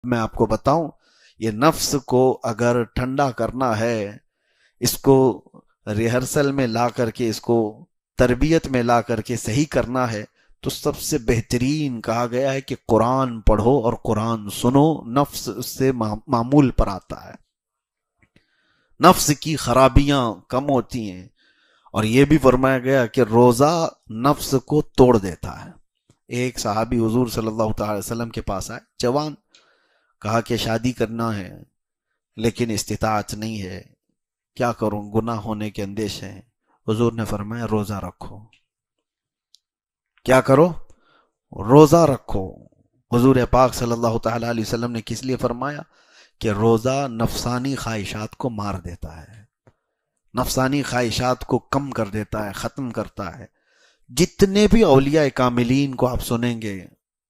میں آپ کو بتاؤں، یہ نفس کو اگر ٹھنڈا کرنا ہے، اس کو ریہرسل میں لا کر کے، اس کو تربیت میں لا کر کے صحیح کرنا ہے، تو سب سے بہترین کہا گیا ہے کہ قرآن پڑھو اور قرآن سنو. نفس اس سے معمول پر آتا ہے، نفس کی خرابیاں کم ہوتی ہیں. اور یہ بھی فرمایا گیا کہ روزہ نفس کو توڑ دیتا ہے. ایک صحابی حضور صلی اللہ تعالی وسلم کے پاس آئے، جوان، کہا کہ شادی کرنا ہے لیکن استطاعت نہیں ہے، کیا کروں، گناہ ہونے کے اندیش ہیں. حضور نے فرمایا روزہ رکھو. کیا کرو؟ روزہ رکھو. حضور پاک صلی اللہ تعالی علیہ وسلم نے کس لیے فرمایا؟ کہ روزہ نفسانی خواہشات کو مار دیتا ہے، نفسانی خواہشات کو کم کر دیتا ہے، ختم کرتا ہے. جتنے بھی اولیاء کاملین کو آپ سنیں گے،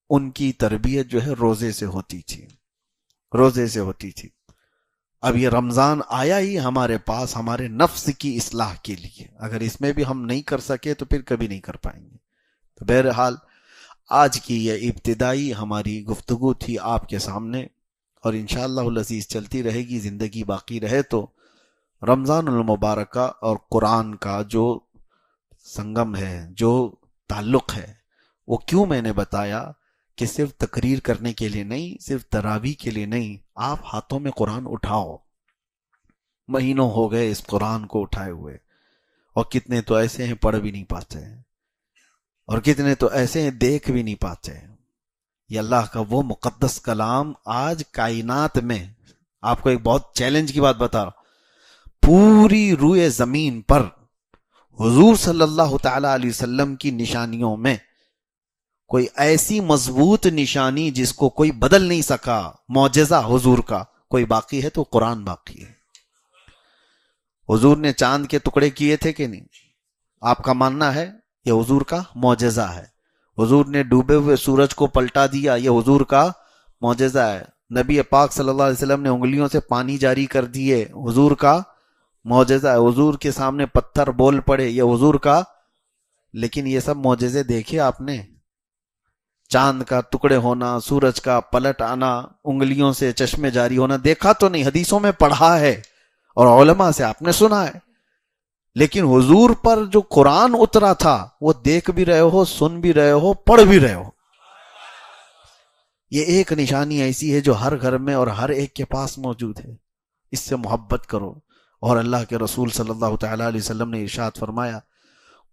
ان کی تربیت جو ہے روزے سے ہوتی تھی، روزے سے ہوتی تھی. اب یہ رمضان آیا ہی ہمارے پاس ہمارے نفس کی اصلاح کے لیے. اگر اس میں بھی ہم نہیں کر سکے تو پھر کبھی نہیں کر پائیں گے. تو بہرحال آج کی یہ ابتدائی ہماری گفتگو تھی آپ کے سامنے، اور انشاءاللہ العزیز چلتی رہے گی، زندگی باقی رہے تو. رمضان المبارکہ اور قرآن کا جو سنگم ہے، جو تعلق ہے، وہ کیوں میں نے بتایا کہ صرف تقریر کرنے کے لیے نہیں، صرف تراویح کے لیے نہیں. آپ ہاتھوں میں قرآن اٹھاؤ. مہینوں ہو گئے اس قرآن کو اٹھائے ہوئے، اور کتنے تو ایسے ہیں پڑھ بھی نہیں پاتے ہیں، اور کتنے تو ایسے ہیں دیکھ بھی نہیں پاتے ہیں. یہ اللہ کا وہ مقدس کلام آج کائنات میں، آپ کو ایک بہت چیلنج کی بات بتا رہا ہوں، پوری روئے زمین پر حضور صلی اللہ تعالی علیہ وسلم کی نشانیوں میں کوئی ایسی مضبوط نشانی جس کو کوئی بدل نہیں سکا، معجزہ حضور کا کوئی باقی ہے تو قرآن باقی ہے. حضور نے چاند کے ٹکڑے کیے تھے کہ نہیں؟ آپ کا ماننا ہے یہ حضور کا معجزہ ہے. حضور نے ڈوبے ہوئے سورج کو پلٹا دیا، یہ حضور کا معجزہ ہے. نبی پاک صلی اللہ علیہ وسلم نے انگلیوں سے پانی جاری کر دیے، حضور کا معجزہ ہے. حضور کے سامنے پتھر بول پڑے، یہ حضور کا. لیکن یہ سب معجزے دیکھے آپ نے؟ چاند کا ٹکڑے ہونا، سورج کا پلٹ آنا، انگلیوں سے چشمے جاری ہونا دیکھا تو نہیں، حدیثوں میں پڑھا ہے اور علماء سے آپ نے سنا ہے. لیکن حضور پر جو قرآن اترا تھا وہ دیکھ بھی رہے ہو، سن بھی رہے ہو، پڑھ بھی رہے ہو. یہ ایک نشانی ایسی ہے جو ہر گھر میں اور ہر ایک کے پاس موجود ہے. اس سے محبت کرو. اور اللہ کے رسول صلی اللہ تعالی علیہ وسلم نے ارشاد فرمایا،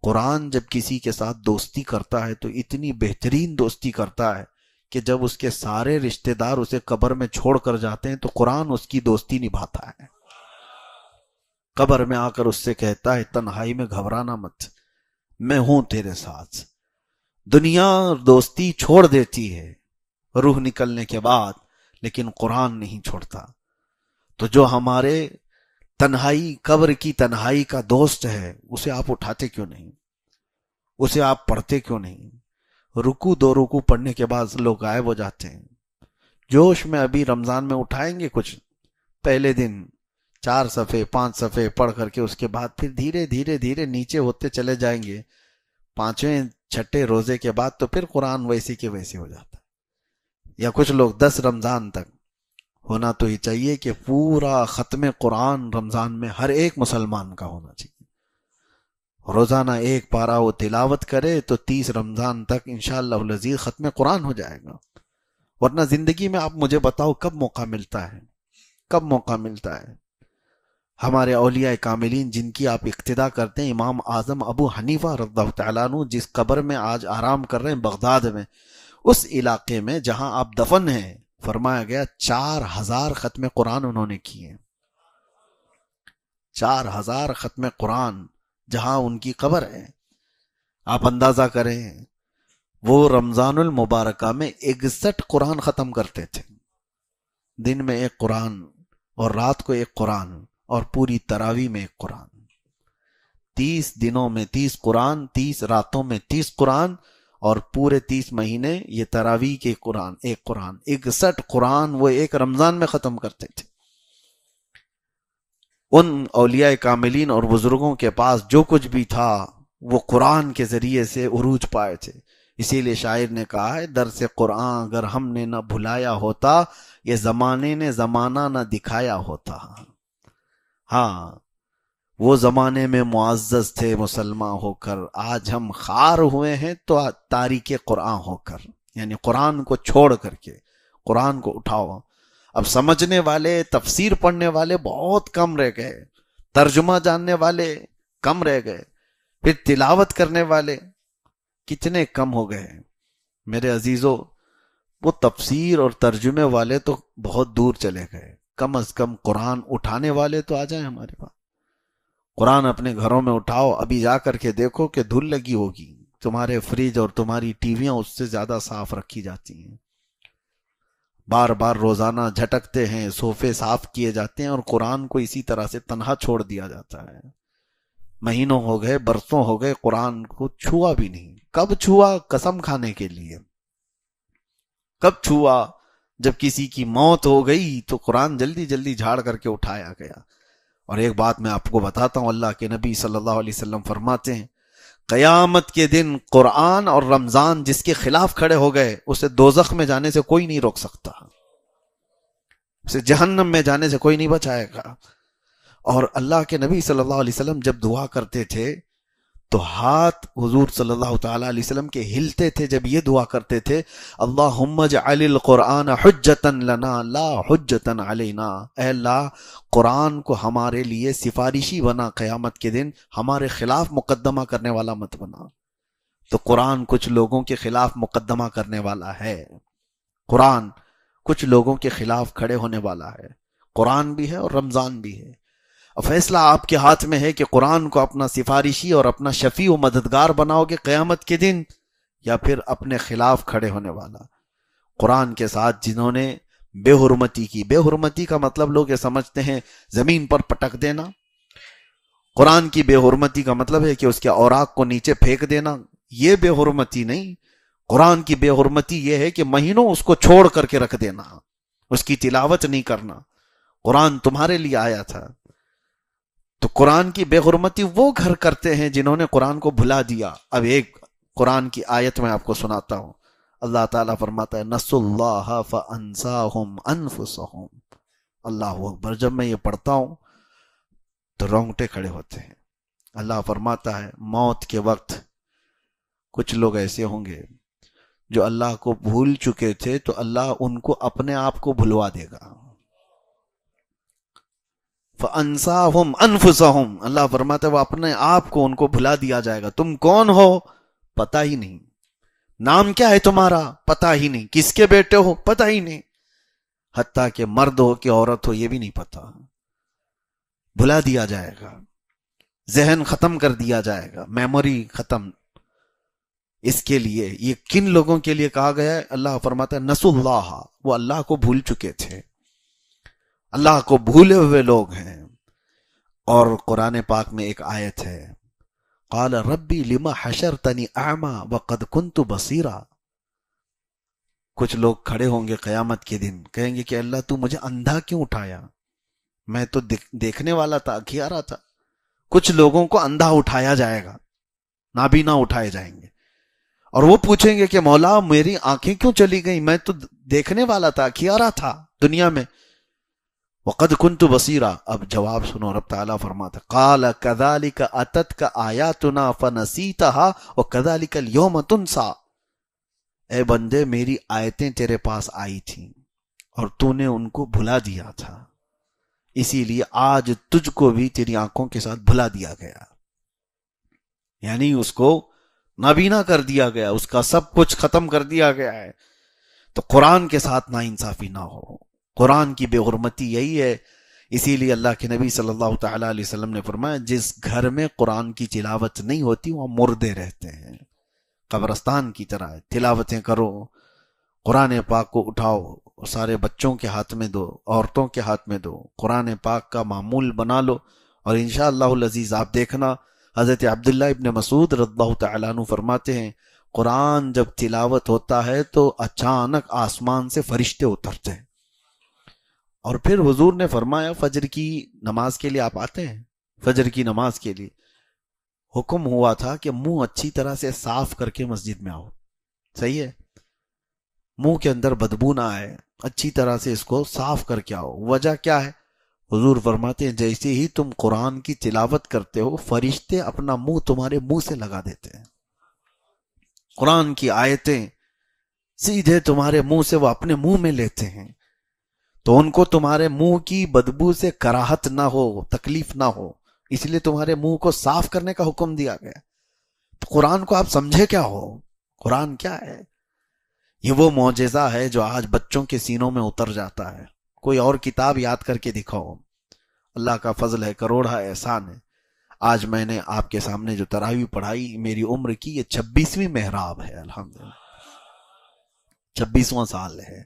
قرآن جب کسی کے ساتھ دوستی کرتا ہے تو اتنی بہترین دوستی کرتا ہے کہ جب اس کے سارے رشتہ دار اسے قبر میں چھوڑ کر جاتے ہیں تو قرآن اس کی دوستی نبھاتا ہے. قبر میں آ کر اس سے کہتا ہے تنہائی میں گھبرانا مت، میں ہوں تیرے ساتھ. دنیا دوستی چھوڑ دیتی ہے روح نکلنے کے بعد، لیکن قرآن نہیں چھوڑتا. تو جو ہمارے تنہائی، قبر کی تنہائی کا دوست ہے، اسے آپ اٹھاتے کیوں نہیں؟ اسے آپ پڑھتے کیوں نہیں؟ رکوع دو رکوع پڑھنے کے بعد لوگ غائب ہو جاتے ہیں. جوش میں ابھی رمضان میں اٹھائیں گے کچھ، پہلے دن 4 صفحے 5 صفحے پڑھ کر کے اس کے بعد پھر دھیرے دھیرے دھیرے نیچے ہوتے چلے جائیں گے. 5ویں 6ٹھے روزے کے بعد تو پھر قرآن ویسے کے ویسے ہو جاتا ہے. یا کچھ لوگ 10 رمضان تک. ہونا تو ہی چاہیے کہ پورا ختم قرآن رمضان میں ہر ایک مسلمان کا ہونا چاہیے. روزانہ ایک پارہ وہ تلاوت کرے تو 30 رمضان تک انشاءاللہ العزیز ختم قرآن ہو جائے گا. ورنہ زندگی میں آپ مجھے بتاؤ کب موقع ملتا ہے، کب موقع ملتا ہے؟ ہمارے اولیاء کاملین جن کی آپ اقتدا کرتے ہیں، امام اعظم ابو حنیفہ رضی اللہ تعالیٰ عنہ جس قبر میں آج آرام کر رہے ہیں بغداد میں، اس علاقے میں جہاں آپ دفن ہیں، فرمایا گیا 4000 ختم قرآن انہوں نے کیے. 4000 ختم قرآن جہاں ان کی قبر ہے. آپ اندازہ کریں، وہ رمضان المبارکہ میں 61 قرآن ختم کرتے تھے. دن میں ایک قرآن اور رات کو ایک قرآن، اور پوری تراویح میں ایک قرآن. 30 دنوں میں 30 قرآن، 30 راتوں میں 30 قرآن، اور پورے 30 مہینے یہ تراویح کے قرآن، ایک قرآن. 61 قرآن وہ ایک رمضان میں ختم کرتے تھے. ان اولیاء کاملین اور بزرگوں کے پاس جو کچھ بھی تھا وہ قرآن کے ذریعے سے عروج پائے تھے. اسی لیے شاعر نے کہا ہے درس قرآن اگر ہم نے نہ بھلایا ہوتا یہ زمانے نے زمانہ نہ دکھایا ہوتا. ہاں وہ زمانے میں معزز تھے مسلمان ہو کر، آج ہم خار ہوئے ہیں تو تاریک قرآن ہو کر، یعنی قرآن کو چھوڑ کر کے. قرآن کو اٹھاؤ. اب سمجھنے والے تفسیر پڑھنے والے بہت کم رہ گئے، ترجمہ جاننے والے کم رہ گئے، پھر تلاوت کرنے والے کتنے کم ہو گئے. میرے عزیزو وہ تفسیر اور ترجمے والے تو بہت دور چلے گئے، کم از کم قرآن اٹھانے والے تو آ جائیں ہمارے پاس. قرآن اپنے گھروں میں اٹھاؤ، ابھی جا کر کے دیکھو کہ دھول لگی ہوگی، تمہارے فریج اور تمہاری ٹیویاں اس سے زیادہ صاف رکھی جاتی ہیں. بار بار روزانہ جھٹکتے ہیں، صوفے صاف کیے جاتے ہیں، اور قرآن کو اسی طرح سے تنہا چھوڑ دیا جاتا ہے. مہینوں ہو گئے، برسوں ہو گئے، قرآن کو چھوا بھی نہیں. کب چھوا؟ قسم کھانے کے لیے. کب چھوا؟ جب کسی کی موت ہو گئی تو قرآن جلدی جلدی جھاڑ کر کے اٹھایا گیا. اور ایک بات میں آپ کو بتاتا ہوں، اللہ کے نبی صلی اللہ علیہ وسلم فرماتے ہیں قیامت کے دن قرآن اور رمضان جس کے خلاف کھڑے ہو گئے اسے دوزخ میں جانے سے کوئی نہیں روک سکتا، اسے جہنم میں جانے سے کوئی نہیں بچائے گا. اور اللہ کے نبی صلی اللہ علیہ وسلم جب دعا کرتے تھے تو ہاتھ حضور صلی اللہ تعالیٰ علیہ وسلم کے ہلتے تھے جب یہ دعا کرتے تھے اللہم اجعل القرآن حجتا لنا لا حجتا علینا. اے اللہ قرآن کو ہمارے لیے سفارشی بنا، قیامت کے دن ہمارے خلاف مقدمہ کرنے والا مت بنا. تو قرآن کچھ لوگوں کے خلاف مقدمہ کرنے والا ہے، قرآن کچھ لوگوں کے خلاف کھڑے ہونے والا ہے. قرآن بھی ہے اور رمضان بھی ہے. فیصلہ آپ کے ہاتھ میں ہے کہ قرآن کو اپنا سفارشی اور اپنا شفیع و مددگار بناؤ گے قیامت کے دن، یا پھر اپنے خلاف کھڑے ہونے والا. قرآن کے ساتھ جنہوں نے بے حرمتی کی، بے حرمتی کا مطلب لوگ یہ سمجھتے ہیں زمین پر پٹک دینا. قرآن کی بے حرمتی کا مطلب ہے کہ اس کے اوراق کو نیچے پھینک دینا، یہ بے حرمتی نہیں. قرآن کی بے حرمتی یہ ہے کہ مہینوں اس کو چھوڑ کر کے رکھ دینا، اس کی تلاوت نہیں کرنا. قرآن تمہارے لیے آیا تھا. تو قرآن کی بے حرمتی وہ گھر کرتے ہیں جنہوں نے قرآن کو بھلا دیا. اب ایک قرآن کی آیت میں آپ کو سناتا ہوں. اللہ تعالیٰ فرماتا ہے نسوا اللہ فانساہم انفسہم. اللہ اکبر. جب میں یہ پڑھتا ہوں تو رونگٹے کھڑے ہوتے ہیں. اللہ فرماتا ہے موت کے وقت کچھ لوگ ایسے ہوں گے جو اللہ کو بھول چکے تھے تو اللہ ان کو اپنے آپ کو بھلوا دے گا. فَأَنْسَاهُمْ أَنفُسَهُمْ. اللہ فرماتا ہے وہ اپنے آپ کو ان کو بھلا دیا جائے گا. تم کون ہو پتہ ہی نہیں، نام کیا ہے تمہارا پتہ ہی نہیں، کس کے بیٹے ہو پتہ ہی نہیں، حتیٰ کہ مرد ہو کہ عورت ہو یہ بھی نہیں پتہ. بھلا دیا جائے گا، ذہن ختم کر دیا جائے گا، میموری ختم. اس کے لیے یہ کن لوگوں کے لیے کہا گیا ہے؟ اللہ فرماتا ہے نسوا اللہ، وہ اللہ کو بھول چکے تھے، اللہ کو بھولے ہوئے لوگ ہیں. اور قرآن پاک میں ایک آیت ہے قال ربی لما حشرتنی اعمی وقد کنت بصیرا. کچھ لوگ کھڑے ہوں گے قیامت کے دن کہیں گے کہ اللہ تو مجھے اندھا کیوں اٹھایا، میں تو دیکھنے والا تھا، اکھیارا تھا. کچھ لوگوں کو اندھا اٹھایا جائے گا، نابینا اٹھائے جائیں گے، اور وہ پوچھیں گے کہ مولا میری آنکھیں کیوں چلی گئیں، میں تو دیکھنے والا تھا، اکھیارا تھا دنیا میں. وقد كنت بصیرا. اب جواب سنو، رب تعالیٰ فرماتا قال كذلك اتتك آیاتنا فنسیتها وكذلك اليوم تنسى. اے بندے میری آیتیں تیرے پاس آئی تھیں اور تو نے ان کو بھلا دیا تھا، اسی لیے آج تجھ کو بھی تیری آنکھوں کے ساتھ بھلا دیا گیا. یعنی اس کو نابینا کر دیا گیا، اس کا سب کچھ ختم کر دیا گیا ہے. تو قرآن کے ساتھ ناانصافی نہ ہو. قرآن کی بے حرمتی یہی ہے. اسی لیے اللہ کے نبی صلی اللہ تعالیٰ علیہ وسلم نے فرمایا جس گھر میں قرآن کی تلاوت نہیں ہوتی وہاں مردے رہتے ہیں، قبرستان کی طرح. تلاوتیں کرو، قرآن پاک کو اٹھاؤ، سارے بچوں کے ہاتھ میں دو، عورتوں کے ہاتھ میں دو، قرآن پاک کا معمول بنا لو. اور انشاءاللہ العزیز آپ دیکھنا حضرت عبداللہ ابن مسعود رضی اللہ تعالیٰ عنہ فرماتے ہیں قرآن جب تلاوت ہوتا ہے تو اچانک آسمان سے فرشتے اترتے ہیں. اور پھر حضور نے فرمایا فجر کی نماز کے لیے آپ آتے ہیں، فجر کی نماز کے لیے حکم ہوا تھا کہ منہ اچھی طرح سے صاف کر کے مسجد میں آؤ. صحیح ہے، منہ کے اندر بدبو نہ آئے، اچھی طرح سے اس کو صاف کر کے آؤ۔ وجہ کیا ہے؟ حضور فرماتے ہیں جیسے ہی تم قرآن کی تلاوت کرتے ہو فرشتے اپنا منہ تمہارے منہ سے لگا دیتے ہیں، قرآن کی آیتیں سیدھے تمہارے منہ سے وہ اپنے منہ میں لیتے ہیں، تو ان کو تمہارے منہ کی بدبو سے کراہت نہ ہو، تکلیف نہ ہو، اس لیے تمہارے منہ کو صاف کرنے کا حکم دیا گیا۔ تو قرآن کو آپ سمجھے کیا ہو؟ قرآن کیا ہے؟ یہ وہ معجزہ ہے جو آج بچوں کے سینوں میں اتر جاتا ہے۔ کوئی اور کتاب یاد کر کے دکھاؤ، اللہ کا فضل ہے، کروڑا احسان ہے، آج میں نے آپ کے سامنے جو تراویح پڑھائی میری عمر کی یہ 26ویں محراب ہے، الحمدللہ 26واں سال ہے،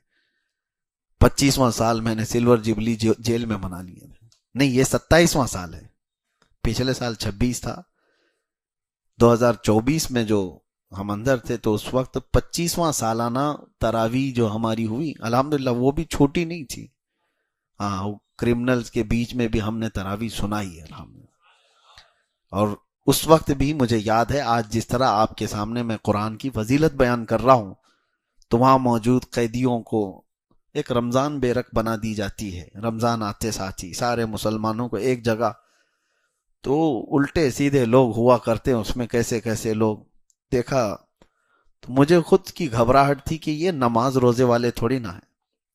25واں سال میں نے سلور جبلی جیل میں منا لیا، نہیں یہ 27واں سال ہے، پچھلے سال 26 تھا، 2024 میں جو ہم اندر تھے تو اس وقت 25واں سالانہ تراویح جو ہماری ہوئی، الحمدللہ وہ بھی چھوٹی نہیں تھی، ہاں کرمنلز کے بیچ میں بھی ہم نے تراویح سنائی ہے الحمدللہ۔ اور اس وقت بھی مجھے یاد ہے آج جس طرح آپ کے سامنے میں قرآن کی فضیلت بیان کر رہا ہوں تو وہاں موجود قیدیوں کو ایک رمضان بے رکھ بنا دی جاتی ہے، رمضان آتے ساتھ ہی سارے مسلمانوں کو ایک جگہ، تو الٹے سیدھے لوگ ہوا کرتے ہیں اس میں، کیسے کیسے لوگ دیکھا تو مجھے خود کی گھبراہٹ تھی کہ یہ نماز روزے والے تھوڑی نہ ہیں،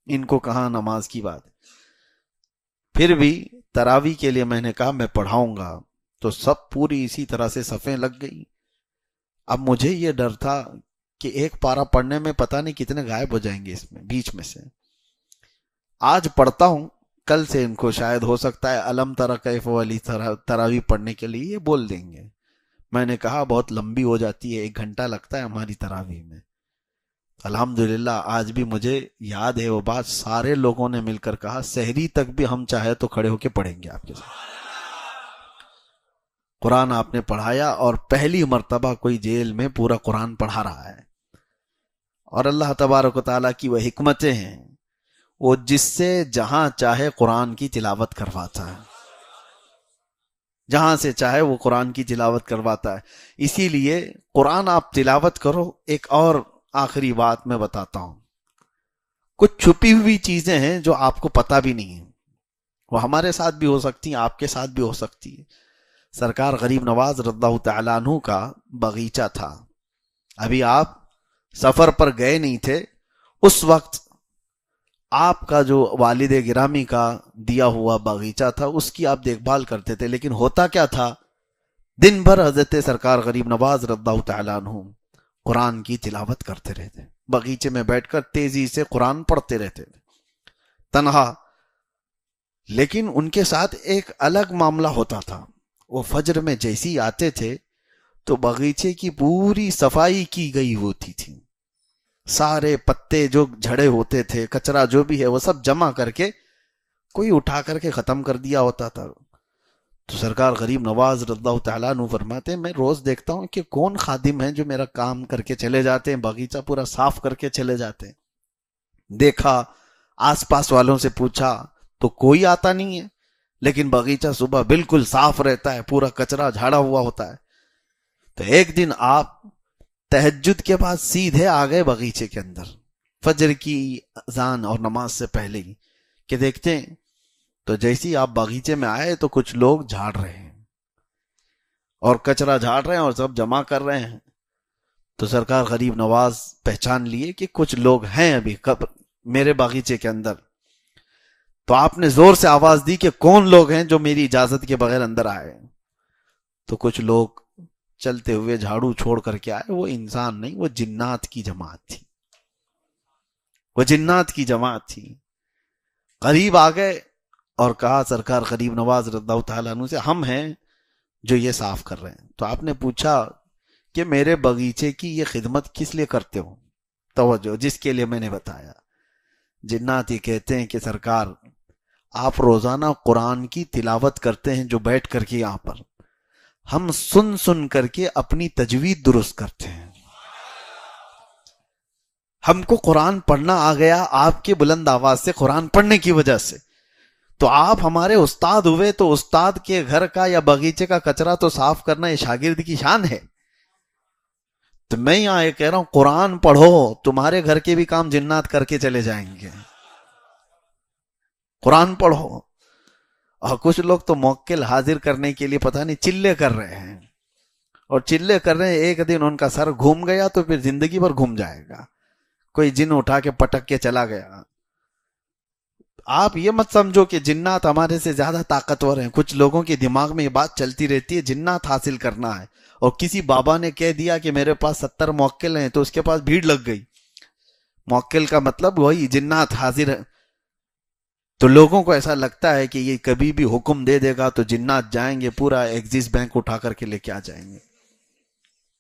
ان کو کہاں نماز کی بات ہے۔ پھر بھی تراویح کے لیے میں نے کہا میں پڑھاؤں گا، تو سب پوری اسی طرح سے صفیں لگ گئی۔ اب مجھے یہ ڈر تھا کہ ایک پارہ پڑھنے میں پتہ نہیں کتنے غائب ہو جائیں گے اس میں بیچ میں سے۔ آج پڑھتا ہوں، کل سے ان کو شاید ہو سکتا ہے علم تری کیف والی تراویح پڑھنے کے لیے یہ بول دیں گے۔ میں نے کہا بہت لمبی ہو جاتی ہے، 1 گھنٹہ لگتا ہے ہماری تراویح میں۔ الحمدللہ آج بھی مجھے یاد ہے وہ بات، سارے لوگوں نے مل کر کہا سحری تک بھی ہم چاہے تو کھڑے ہو کے پڑھیں گے آپ کے ساتھ۔ قرآن آپ نے پڑھایا اور پہلی مرتبہ کوئی جیل میں پورا قرآن پڑھا رہا ہے، اور اللہ تبارک و تعالیٰ کی وہ حکمتیں ہیں، وہ جس سے جہاں چاہے قرآن کی تلاوت کرواتا ہے، جہاں سے چاہے وہ قرآن کی تلاوت کرواتا ہے۔ اسی لیے قرآن آپ تلاوت کرو۔ ایک اور آخری بات میں بتاتا ہوں، کچھ چھپی ہوئی چیزیں ہیں جو آپ کو پتہ بھی نہیں ہیں، وہ ہمارے ساتھ بھی ہو سکتی ہیں، آپ کے ساتھ بھی ہو سکتی ہے۔ سرکار غریب نواز رضی اللہ تعالیٰ عنہ کا باغیچہ تھا، ابھی آپ سفر پر گئے نہیں تھے، اس وقت آپ کا جو والد گرامی کا دیا ہوا باغیچہ تھا اس کی آپ دیکھ بھال کرتے تھے، لیکن ہوتا کیا تھا، دن بھر حضرت سرکار غریب نواز رضی اللہ تعالیٰ عنہ قرآن کی تلاوت کرتے رہتے، باغیچے میں بیٹھ کر تیزی سے قرآن پڑھتے رہتے تنہا۔ لیکن ان کے ساتھ ایک الگ معاملہ ہوتا تھا، وہ فجر میں جیسی آتے تھے تو باغیچے کی پوری صفائی کی گئی ہوتی تھی، سارے پتے جو جھڑے ہوتے تھے، کچرا جو بھی ہے وہ سب جمع کر کے کوئی اٹھا کر کے ختم کر دیا ہوتا تھا۔ تو سرکار غریب نواز رضی اللہ تعالیٰ عنہ فرماتے ہیں میں روز دیکھتا ہوں کہ کون خادم ہیں جو میرا کام کر کے چلے جاتے ہیں، باغیچہ پورا صاف کر کے چلے جاتے ہیں۔ دیکھا، آس پاس والوں سے پوچھا تو کوئی آتا نہیں ہے، لیکن باغیچہ صبح بالکل صاف رہتا ہے، پورا کچرا جھاڑا ہوا ہوتا ہے۔ تو ایک دن آپ تہجد کے بعد سیدھے آ گئے باغیچے کے اندر، فجر کی اذان اور نماز سے پہلے ہی، کہ دیکھتے ہیں تو جیسی آپ باغیچے میں آئے تو کچھ لوگ جھاڑ رہے ہیں اور کچرا جھاڑ رہے ہیں اور سب جمع کر رہے ہیں۔ تو سرکار غریب نواز پہچان لیے کہ کچھ لوگ ہیں ابھی میرے باغیچے کے اندر، تو آپ نے زور سے آواز دی کہ کون لوگ ہیں جو میری اجازت کے بغیر اندر آئے؟ تو کچھ لوگ چلتے ہوئے جھاڑو چھوڑ کر کے آئے، وہ انسان نہیں، وہ جنات کی جماعت تھی، وہ جنات کی جماعت تھی۔ قریب آ گئے اور کہا سرکار غریب نواز رضی اللہ تعالیٰ عنہ سے ہم ہیں جو یہ صاف کر رہے ہیں۔ تو آپ نے پوچھا کہ میرے باغیچے کی یہ خدمت کس لیے کرتے ہو؟ توجہ، جس کے لیے میں نے بتایا۔ جنات یہ کہتے ہیں کہ سرکار آپ روزانہ قرآن کی تلاوت کرتے ہیں جو بیٹھ کر کے یہاں پر، ہم سن سن کر کے اپنی تجوید درست کرتے ہیں، ہم کو قرآن پڑھنا آ گیا آپ کے بلند آواز سے، قرآن پڑھنے کی وجہ سے، تو آپ ہمارے استاد ہوئے تو استاد کے گھر کا یا باغیچے کا کچرا تو صاف کرنا یہ شاگرد کی شان ہے۔ تو میں یہاں یہ کہہ رہا ہوں قرآن پڑھو، تمہارے گھر کے بھی کام جنات کر کے چلے جائیں گے. قرآن پڑھو. اور کچھ لوگ تو موکل حاضر کرنے کے لیے پتہ نہیں چلے کر رہے ہیں، اور چلے کر رہے ہیں، ایک دن ان کا سر گھوم گیا تو پھر زندگی بھر گھوم جائے گا. کوئی جن اٹھا کے پٹک کے چلا گیا. آپ یہ مت سمجھو کہ جنات ہمارے سے زیادہ طاقتور ہیں. کچھ لوگوں کے دماغ میں یہ بات چلتی رہتی ہے جنات حاصل کرنا ہے، اور کسی بابا نے کہہ دیا کہ میرے پاس 70 موکل ہیں تو اس کے پاس بھیڑ لگ گئی. موکل کا مطلب وہی جنات حاضر ہے. تو لوگوں کو ایسا لگتا ہے کہ یہ کبھی بھی حکم دے دے گا تو جنات جائیں گے، پورا ایکسس بینک اٹھا کر کے لے کے آ جائیں گے.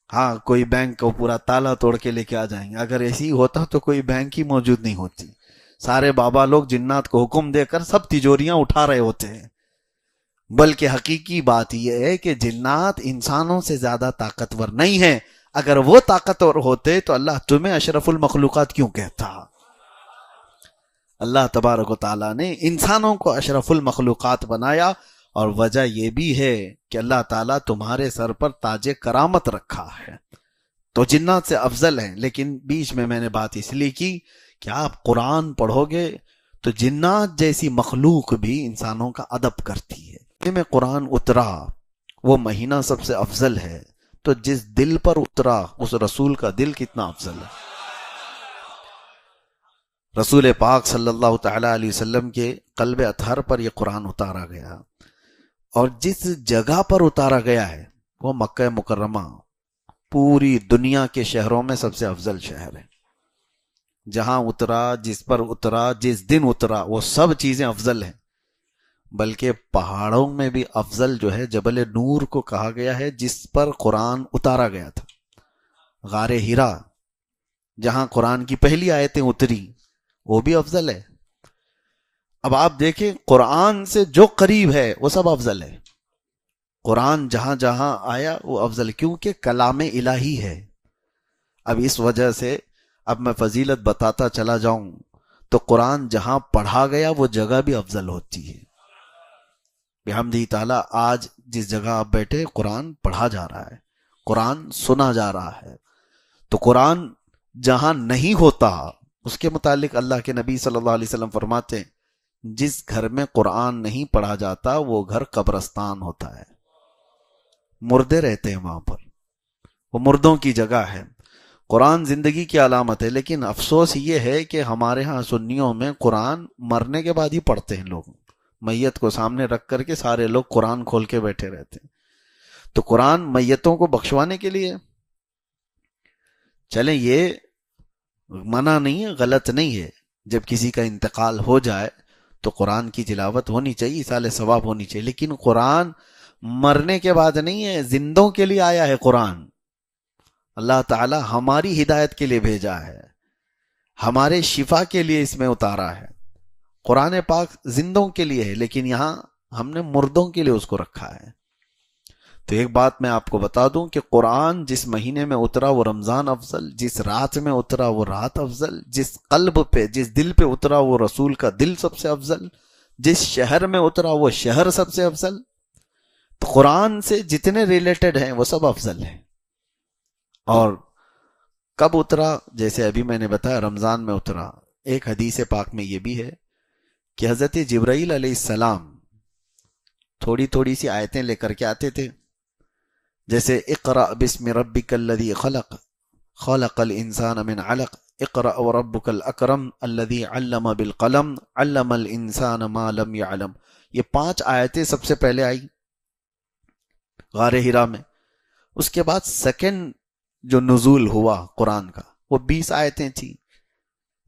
ہاں، کوئی بینک کو پورا تالا توڑ کے لے کے آ جائیں گے. اگر ایسی ہوتا تو کوئی بینک ہی موجود نہیں ہوتی. سارے بابا لوگ جنات کو حکم دے کر سب تجوریاں اٹھا رہے ہوتے ہیں. بلکہ حقیقی بات یہ ہے کہ جنات انسانوں سے زیادہ طاقتور نہیں ہیں. اگر وہ طاقتور ہوتے تو اللہ تمہیں اشرف المخلوقات کیوں کہتا؟ اللہ تبارک و تعالیٰ نے انسانوں کو اشرف المخلوقات بنایا، اور وجہ یہ بھی ہے کہ اللہ تعالیٰ تمہارے سر پر تاج کرامت رکھا ہے. تو جنات سے افضل ہیں. لیکن بیچ میں نے بات اس لیے کی کہ آپ قرآن پڑھو گے تو جنات جیسی مخلوق بھی انسانوں کا ادب کرتی ہے. میں قرآن اترا وہ مہینہ سب سے افضل ہے، تو جس دل پر اترا اس رسول کا دل کتنا افضل ہے. رسول پاک صلی اللہ تعالی علیہ وسلم کے قلب اطہر پر یہ قرآن اتارا گیا، اور جس جگہ پر اتارا گیا ہے وہ مکہ مکرمہ پوری دنیا کے شہروں میں سب سے افضل شہر ہے. جہاں اترا، جس پر اترا، جس دن اترا، وہ سب چیزیں افضل ہیں. بلکہ پہاڑوں میں بھی افضل جو ہے جبل نور کو کہا گیا ہے، جس پر قرآن اتارا گیا تھا. غار ہرا جہاں قرآن کی پہلی آیتیں اتری وہ بھی افضل ہے. اب آپ دیکھیں قرآن سے جو قریب ہے وہ سب افضل ہے. قرآن جہاں جہاں آیا وہ افضل، کیونکہ کلام الہی ہے. اب اس وجہ سے اب میں فضیلت بتاتا چلا جاؤں تو قرآن جہاں پڑھا گیا وہ جگہ بھی افضل ہوتی ہے. بحمدہ تعالیٰ آج جس جگہ آپ بیٹھے قرآن پڑھا جا رہا ہے، قرآن سنا جا رہا ہے. تو قرآن جہاں نہیں ہوتا اس کے متعلق اللہ کے نبی صلی اللہ علیہ وسلم فرماتے ہیں جس گھر میں قرآن نہیں پڑھا جاتا وہ گھر قبرستان ہوتا ہے. مردے رہتے ہیں وہاں پر، وہ مردوں کی جگہ ہے. قرآن زندگی کی علامت ہے. لیکن افسوس یہ ہے کہ ہمارے ہاں سنیوں میں قرآن مرنے کے بعد ہی پڑھتے ہیں. لوگ میت کو سامنے رکھ کر کے سارے لوگ قرآن کھول کے بیٹھے رہتے ہیں. تو قرآن میتوں کو بخشوانے کے لیے، چلیں یہ منع نہیں ہے، غلط نہیں ہے. جب کسی کا انتقال ہو جائے تو قرآن کی تلاوت ہونی چاہیے، ایصال ثواب ہونی چاہیے. لیکن قرآن مرنے کے بعد نہیں ہے، زندوں کے لیے آیا ہے. قرآن اللہ تعالی ہماری ہدایت کے لیے بھیجا ہے، ہمارے شفا کے لیے اس میں اتارا ہے. قرآن پاک زندوں کے لیے ہے، لیکن یہاں ہم نے مردوں کے لیے اس کو رکھا ہے. تو ایک بات میں آپ کو بتا دوں کہ قرآن جس مہینے میں اترا وہ رمضان افضل، جس رات میں اترا وہ رات افضل، جس قلب پہ، جس دل پہ اترا وہ رسول کا دل سب سے افضل، جس شہر میں اترا وہ شہر سب سے افضل. تو قرآن سے جتنے ریلیٹڈ ہیں وہ سب افضل ہیں. اور کب اترا؟ جیسے ابھی میں نے بتایا رمضان میں اترا. ایک حدیث پاک میں یہ بھی ہے کہ حضرت جبرائیل علیہ السلام تھوڑی تھوڑی سی آیتیں لے کر کے آتے تھے. جیسے اقرأ بسم ربک الذی خلق خلق الانسان من علق اقرأ وربک الاکرم الذی علم بالقلم علم الانسان ما لم يعلم. یہ 5 آیتیں سب سے پہلے آئی غار ہرا میں. اس کے بعد سیکنڈ جو نزول ہوا قرآن کا وہ 20 آیتیں تھی.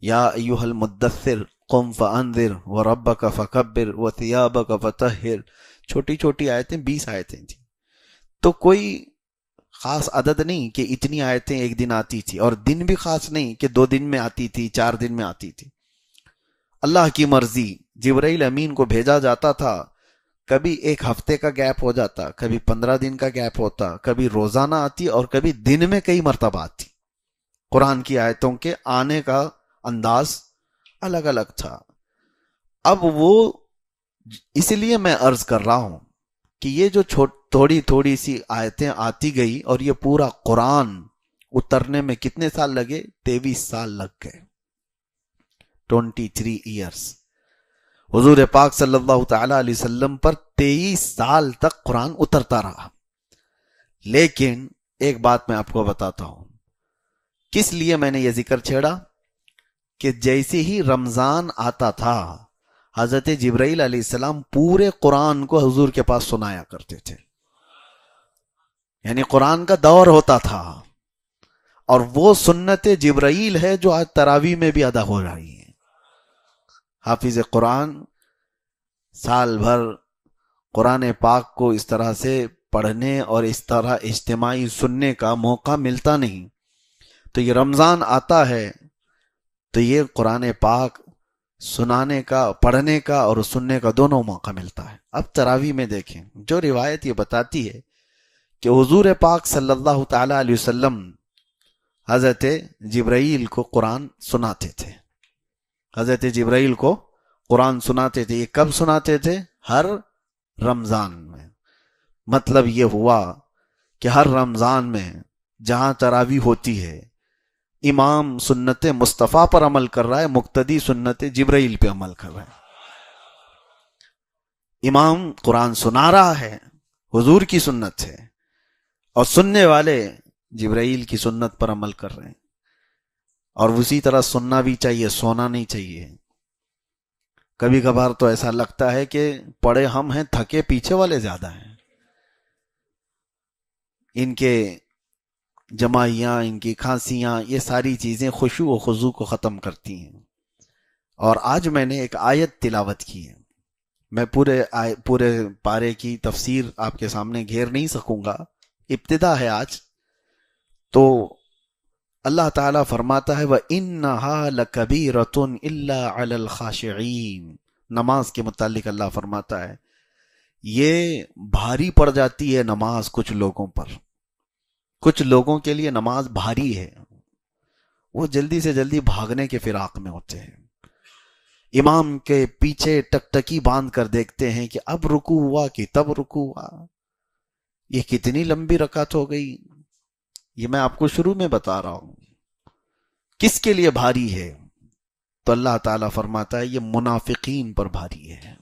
یا ایھا المدثر قم فانذر وربک فکبر وثیابک فطہر. چھوٹی چھوٹی آیتیں 20 آیتیں تھیں. تو کوئی خاص عدد نہیں کہ اتنی آیتیں ایک دن آتی تھی، اور دن بھی خاص نہیں کہ 2 دن میں آتی تھی، 4 دن میں آتی تھی. اللہ کی مرضی. جبرائیل امین کو بھیجا جاتا تھا، کبھی 1 ہفتے کا گیپ ہو جاتا، کبھی 15 دن کا گیپ ہوتا، کبھی روزانہ آتی، اور کبھی دن میں کئی مرتبہ آتی. قرآن کی آیتوں کے آنے کا انداز الگ الگ تھا. اب وہ اس لیے میں عرض کر رہا ہوں کہ یہ جو تھوڑی تھوڑی سی آیتیں آتی گئی اور یہ پورا قرآن اترنے میں کتنے سال لگے؟ 23 سال لگ گئے، 23 ایئرس۔ حضور پاک صلی اللہ تعالی علیہ وسلم پر 23 سال تک قرآن اترتا رہا۔ لیکن ایک بات میں آپ کو بتاتا ہوں، کس لیے میں نے یہ ذکر چھیڑا کہ جیسے ہی رمضان آتا تھا حضرت جبرائیل علیہ السلام پورے قرآن کو حضور کے پاس سنایا کرتے تھے، یعنی قرآن کا دور ہوتا تھا، اور وہ سنت جبرائیل ہے جو آج تراویح میں بھی ادا ہو رہی ہے۔ حافظ قرآن سال بھر قرآن پاک کو اس طرح سے پڑھنے اور اس طرح اجتماعی سننے کا موقع ملتا نہیں، تو یہ رمضان آتا ہے تو یہ قرآن پاک سنانے کا، پڑھنے کا اور سننے کا دونوں موقع ملتا ہے۔ اب تراویح میں دیکھیں، جو روایت یہ بتاتی ہے کہ حضور پاک صلی اللہ تعالی علیہ وسلم حضرت جبرائیل کو قرآن سناتے تھے، حضرت جبرائیل کو قرآن سناتے تھے۔ یہ کب سناتے تھے؟ ہر رمضان میں۔ مطلب یہ ہوا کہ ہر رمضان میں جہاں تراویح ہوتی ہے، امام سنت مصطفیٰ پر عمل کر رہا ہے، مقتدی سنت جبرائیل پہ عمل کر رہا ہے۔ امام قرآن سنا رہا ہے، حضور کی سنت ہے، اور سننے والے جبرائیل کی سنت پر عمل کر رہے ہیں۔ اور اسی طرح سننا بھی چاہیے، سونا نہیں چاہیے۔ کبھی کبھار تو ایسا لگتا ہے کہ پڑھے ہم ہیں، تھکے پیچھے والے زیادہ ہیں۔ ان کے جمائیاں، ان کی کھانسیاں، یہ ساری چیزیں خشوع و خضوع کو ختم کرتی ہیں۔ اور آج میں نے ایک آیت تلاوت کی ہے، میں پورے پارے کی تفسیر آپ کے سامنے گھیر نہیں سکوں گا، ابتدا ہے آج۔ تو اللہ تعالیٰ فرماتا ہے وَإِنَّهَا لَكَبِيرَةٌ إِلَّا عَلَى الْخَاشِعِينَ۔ نماز کے متعلق اللہ فرماتا ہے یہ بھاری پڑ جاتی ہے نماز کچھ لوگوں پر، کچھ لوگوں کے لیے نماز بھاری ہے، وہ جلدی سے جلدی بھاگنے کے فراق میں ہوتے ہیں، امام کے پیچھے ٹکٹکی باندھ کر دیکھتے ہیں کہ اب رکوع ہوا کہ تب رکوع ہوا، یہ کتنی لمبی رکعت ہو گئی۔ یہ میں آپ کو شروع میں بتا رہا ہوں کس کے لیے بھاری ہے، تو اللہ تعالیٰ فرماتا ہے یہ منافقین پر بھاری ہے۔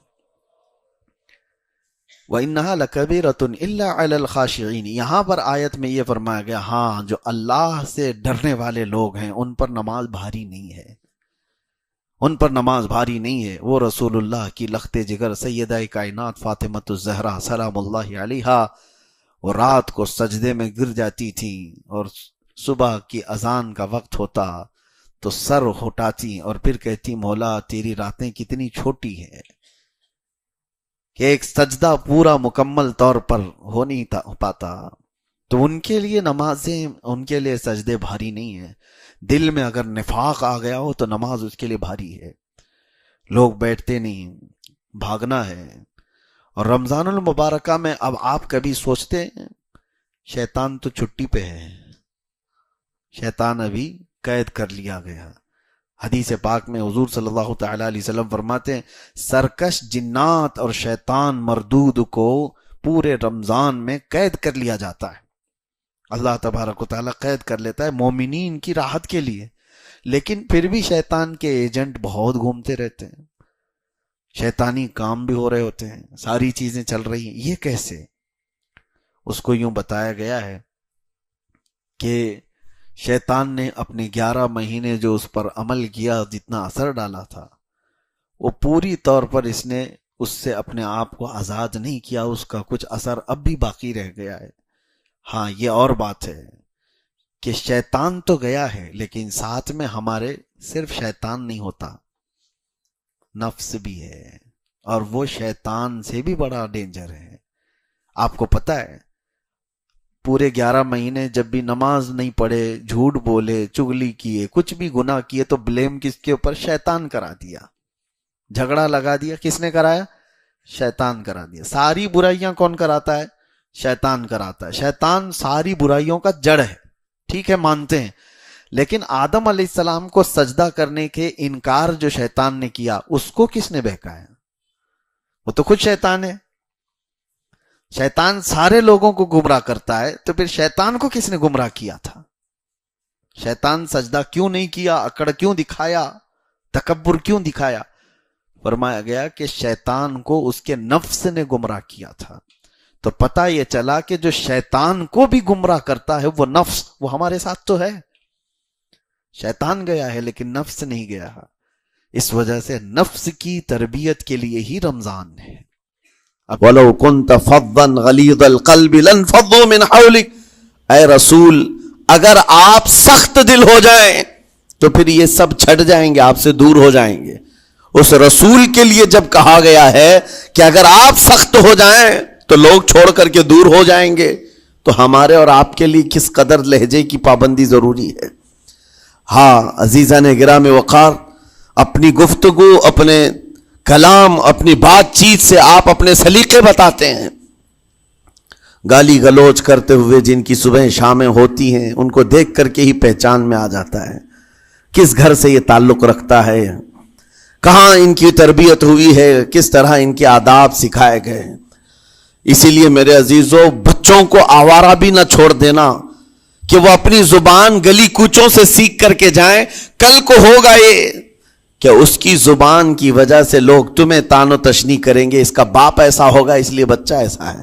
وَإِنَّهَا لَكَبِيرَةٌ إِلَّا عَلَى الْخَاشِعِينَ۔ یہاں پر آیت میں یہ فرمایا گیا ہاں جو اللہ سے ڈرنے والے لوگ ہیں ان پر نماز بھاری نہیں ہے، ان پر نماز بھاری نہیں ہے۔ وہ رسول اللہ کی لخت جگر سیدہ کائنات فاطمۃ الزہرا سلام اللہ علیہا، وہ رات کو سجدے میں گر جاتی تھیں، اور صبح کی اذان کا وقت ہوتا تو سر اٹھاتی اور پھر کہتی مولا تیری راتیں کتنی چھوٹی ہے کہ ایک سجدہ پورا مکمل طور پر ہو نہیں پاتا۔ تو ان کے لیے نمازیں، ان کے لیے سجدے بھاری نہیں ہیں۔ دل میں اگر نفاق آ گیا ہو تو نماز اس کے لیے بھاری ہے، لوگ بیٹھتے نہیں، بھاگنا ہے۔ اور رمضان المبارکہ میں اب آپ کبھی سوچتے ہیں شیطان تو چھٹی پہ ہے، شیطان ابھی قید کر لیا گیا۔ حدیث پاک میں حضور صلی اللہ تعالی علیہ وسلم فرماتے ہیں سرکش جنات اور شیطان مردود کو پورے رمضان میں قید کر لیا جاتا ہے، اللہ تبارک و تعالیٰ قید کر لیتا ہے مومنین کی راحت کے لیے، لیکن پھر بھی شیطان کے ایجنٹ بہت گھومتے رہتے ہیں، شیطانی کام بھی ہو رہے ہوتے ہیں، ساری چیزیں چل رہی ہیں۔ یہ کیسے؟ اس کو یوں بتایا گیا ہے کہ شیطان نے اپنے 11 مہینے جو اس پر عمل کیا، جتنا اثر ڈالا تھا، وہ پوری طور پر اس نے اس سے اپنے آپ کو آزاد نہیں کیا، اس کا کچھ اثر اب بھی باقی رہ گیا ہے۔ ہاں یہ اور بات ہے کہ شیطان تو گیا ہے، لیکن ساتھ میں ہمارے صرف شیطان نہیں ہوتا، نفس بھی ہے، اور وہ شیطان سے بھی بڑا ڈینجر ہے۔ آپ کو پتہ ہے پورے 11 مہینے جب بھی نماز نہیں پڑھے، جھوٹ بولے، چغلی کیے، کچھ بھی گناہ کیے، تو بلیم کس کے اوپر؟ شیطان کرا دیا، جھگڑا لگا دیا۔ کس نے کرایا؟ شیطان کرا دیا۔ ساری برائیاں کون کراتا ہے؟ شیطان کراتا ہے۔ شیطان ساری برائیوں کا جڑ ہے، ٹھیک ہے، مانتے ہیں، لیکن آدم علیہ السلام کو سجدہ کرنے کے انکار جو شیطان نے کیا، اس کو کس نے بہکایا؟ وہ تو خود شیطان ہے۔ شیطان سارے لوگوں کو گمراہ کرتا ہے، تو پھر شیطان کو کس نے گمراہ کیا تھا؟ شیطان سجدہ کیوں نہیں کیا، اکڑ کیوں دکھایا، تکبر کیوں دکھایا؟ فرمایا گیا کہ شیطان کو اس کے نفس نے گمراہ کیا تھا. تو پتہ یہ چلا کہ جو شیطان کو بھی گمراہ کرتا ہے وہ نفس، وہ ہمارے ساتھ تو ہے. شیطان گیا ہے لیکن نفس نہیں گیا. اس وجہ سے نفس کی تربیت کے لیے ہی رمضان ہے. وَلَوْ كُنْتَ فَضًّا غَلِيظَ الْقَلْبِ لَانفَضُّوا مِنْ حَوْلِكَ، اے رسول اگر آپ سخت دل ہو جائیں تو پھر یہ سب چھٹ جائیں گے، آپ سے دور ہو جائیں گے. اس رسول کے لیے جب کہا گیا ہے کہ اگر آپ سخت ہو جائیں تو لوگ چھوڑ کر کے دور ہو جائیں گے، تو ہمارے اور آپ کے لیے کس قدر لہجے کی پابندی ضروری ہے. ہاں عزیزان گرام وقار، اپنی گفتگو، اپنے کلام، اپنی بات چیت سے آپ اپنے سلیقے بتاتے ہیں. گالی گلوچ کرتے ہوئے جن کی صبح شامیں ہوتی ہیں ان کو دیکھ کر کے ہی پہچان میں آ جاتا ہے کس گھر سے یہ تعلق رکھتا ہے، کہاں ان کی تربیت ہوئی ہے، کس طرح ان کے آداب سکھائے گئے. اسی لیے میرے عزیزو، بچوں کو آوارہ بھی نہ چھوڑ دینا کہ وہ اپنی زبان گلی کوچوں سے سیکھ کر کے جائیں. کل کو ہوگا یہ کہ اس کی زبان کی وجہ سے لوگ تمہیں تان و تشنیع کریں گے، اس کا باپ ایسا ہوگا اس لیے بچہ ایسا ہے،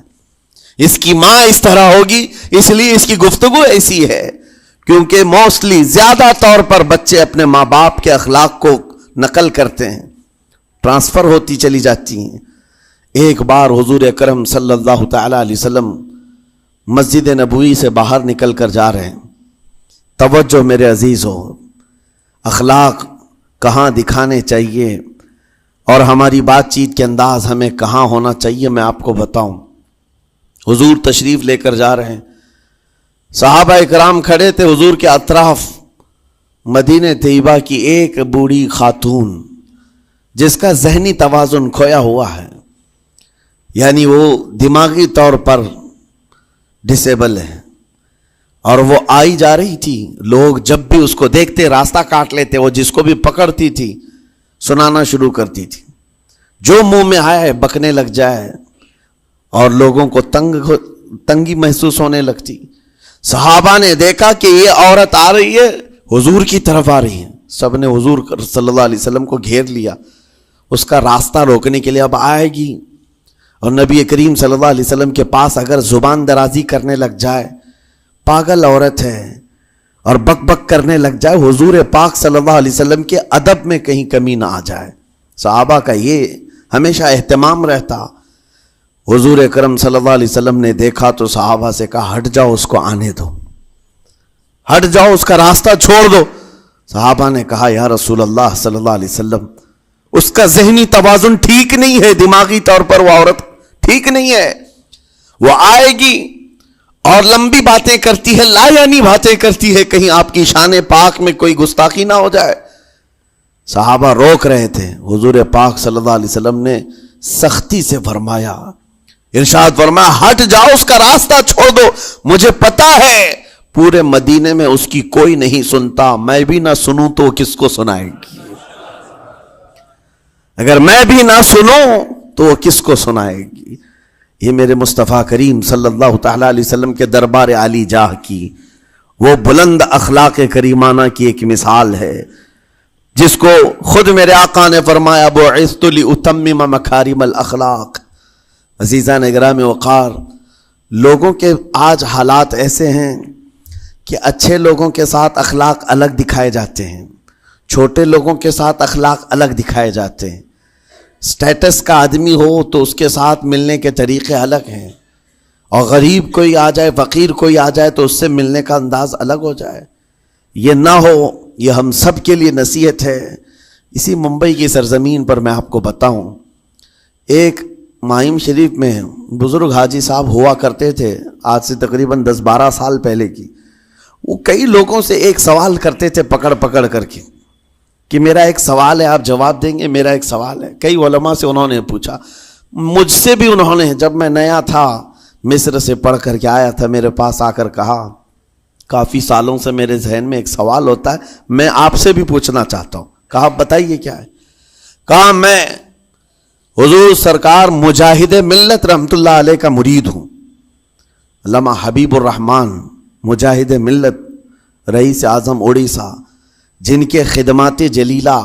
اس کی ماں اس طرح ہوگی اس لیے اس کی گفتگو ایسی ہے. کیونکہ موسٹلی زیادہ طور پر بچے اپنے ماں باپ کے اخلاق کو نقل کرتے ہیں، ٹرانسفر ہوتی چلی جاتی ہیں. ایک بار حضور اکرم صلی اللہ تعالی علیہ وسلم مسجد نبوی سے باہر نکل کر جا رہے ہیں. توجہ میرے عزیزو، اخلاق کہاں دکھانے چاہیے اور ہماری بات چیت کے انداز ہمیں کہاں ہونا چاہیے میں آپ کو بتاؤں. حضور تشریف لے کر جا رہے ہیں، صحابہ اکرام کھڑے تھے حضور کے اطراف. مدینہ طیبہ کی ایک بوڑھی خاتون جس کا ذہنی توازن کھویا ہوا ہے، یعنی وہ دماغی طور پر ڈسیبل ہے، اور وہ آئی جا رہی تھی. لوگ جب بھی اس کو دیکھتے راستہ کاٹ لیتے، وہ جس کو بھی پکڑتی تھی سنانا شروع کرتی تھی، جو منہ میں آئے بکنے لگ جائے، اور لوگوں کو تنگی محسوس ہونے لگتی. صحابہ نے دیکھا کہ یہ عورت آ رہی ہے، حضور کی طرف آ رہی ہے. سب نے حضور صلی اللہ علیہ وسلم کو گھیر لیا اس کا راستہ روکنے کے لیے. اب آئے گی اور نبی کریم صلی اللہ علیہ وسلم کے پاس اگر زبان درازی کرنے لگ جائے، پاگل عورت ہے، اور بک بک کرنے لگ جائے، حضور پاک صلی اللہ علیہ وسلم کے ادب میں کہیں کمی نہ آ جائے. صحابہ کا یہ ہمیشہ اہتمام رہتا. حضور اکرم صلی اللہ علیہ وسلم نے دیکھا تو صحابہ سے کہا ہٹ جاؤ، اس کو آنے دو، ہٹ جاؤ، اس کا راستہ چھوڑ دو. صحابہ نے کہا یا رسول اللہ صلی اللہ علیہ وسلم، اس کا ذہنی توازن ٹھیک نہیں ہے، دماغی طور پر وہ عورت ٹھیک نہیں ہے. وہ آئے گی اور لمبی باتیں کرتی ہے، لا یعنی باتیں کرتی ہے، کہیں آپ کی شان پاک میں کوئی گستاخی نہ ہو جائے. صحابہ روک رہے تھے. حضور پاک صلی اللہ علیہ وسلم نے سختی سے فرمایا، ارشاد فرمایا ہٹ جاؤ، اس کا راستہ چھوڑ دو. مجھے پتا ہے پورے مدینے میں اس کی کوئی نہیں سنتا، میں بھی نہ سنوں تو کس کو سنائے گی؟ اگر میں بھی نہ سنوں تو وہ کس کو سنائے گی؟ یہ میرے مصطفیٰ کریم صلی اللہ تعالی علیہ وسلم کے دربار عالی جاہ کی وہ بلند اخلاق کریمانہ کی ایک مثال ہے، جس کو خود میرے آقا نے فرمایا بعثت لأتمم مکارم الاخلاق. عزیزان گرامی وقار، لوگوں کے آج حالات ایسے ہیں کہ اچھے لوگوں کے ساتھ اخلاق الگ دکھائے جاتے ہیں، چھوٹے لوگوں کے ساتھ اخلاق الگ دکھائے جاتے ہیں. سٹیٹس کا آدمی ہو تو اس کے ساتھ ملنے کے طریقے الگ ہیں، اور غریب کوئی آ جائے، فقیر کوئی آ جائے تو اس سے ملنے کا انداز الگ ہو جائے. یہ نہ ہو، یہ ہم سب کے لیے نصیحت ہے. اسی ممبئی کی سرزمین پر میں آپ کو بتاؤں، ایک ماہم شریف میں بزرگ حاجی صاحب ہوا کرتے تھے، آج سے تقریباً 10-12 سال پہلے کی. وہ کئی لوگوں سے ایک سوال کرتے تھے پکڑ پکڑ کر کے کہ میرا ایک سوال ہے، آپ جواب دیں گے، میرا ایک سوال ہے. کئی علماء سے انہوں نے پوچھا، مجھ سے بھی انہوں نے، جب میں نیا تھا مصر سے پڑھ کر کے آیا تھا، میرے پاس آ کر کہا کافی سالوں سے میرے ذہن میں ایک سوال ہوتا ہے، میں آپ سے بھی پوچھنا چاہتا ہوں. کہا بتائیے کیا ہے؟ کہا میں حضور سرکار مجاہد ملت رحمت اللہ علیہ کا مرید ہوں. علامہ حبیب الرحمن مجاہد ملت رئیس اعظم اڑیسہ، جن کے خدمات جلیلہ